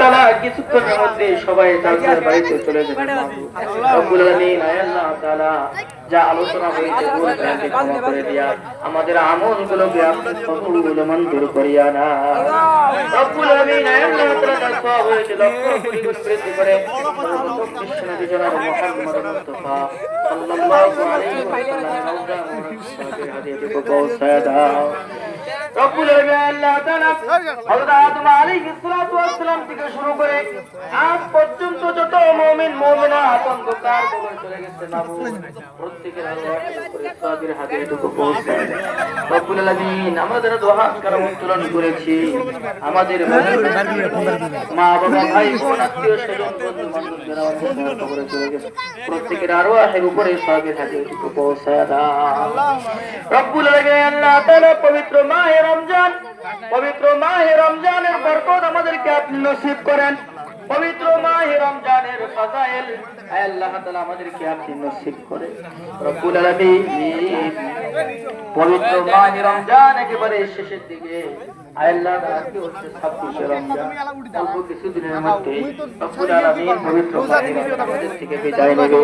তাআলা কিছুক্ষণের মধ্যে সবাই যার যার বাড়িতে চলে যাবেন রব্বুল আলামিন আয় আল্লাহ তাআলা যা আলোচনা হয়েছে ভুল ভ্রান্তি ক্ষমা করে দিয়া আমাদের আমলগুলোকে আপনি কবুল মঞ্জুর করিয়া না রব্বুল আলামিন আয় আল্লাহ তাআলা যা সওয়াব হয়েছে লক্ষ কোটি গুণ বৃদ্ধি করে বিশ্বনবী জনাব মুহাম্মদ মুস্তাফা সাল্লাল্লাহু আলাইহি ওয়াসাল্লামের রওজা মুবারকের হাদিয়াতে পৌঁছায় দাও রব্বুল আলামিন আল্লাহ তাআলা হযরত আদম আলাইহিস সালাতু ওয়াস সালাম থেকে শুরু করে আজ পর্যন্ত যত মুমিন মুমিনাত অন্ধকার কবরে চলে গেছে মাবুদ প্রত্যেকের আল্লাহর উপরে সাবির হাদিয়াটুকু পৌঁছায় রব্বুল আলামিন আমাদের দোয়া কারম উত্তোলন করেছি আমাদের মা বাবা ভাই বোন আত্মীয় স্বজন বন্ধু বান্ধব যারা অন্ধকার কবরে চলে গেছে প্রত্যেকের আরওয়াহের উপরে সাবির হাদিয়াটুকু পৌঁছায় দাও রব্বুল আলামিন আল্লাহ তাআলা পবিত্র মাহে রমজানের বরকত আমাদেরকে আপনি নসিব করেন পবিত্র মাহে রমজানের ফাজাইল আল্লাহ তাআলা আমাদেরকে আপনি নসিব করেন রব্বুল আলামিন পবিত্র মাহে রমজান একেবারে শেষের দিকে আল্লাহ আজকে হচ্ছে 26 রমজান অল্প কিছুদিনের মধ্যে রব্বুল আলামিন পবিত্র মাহে রমজান থেকে বিদায় নেবে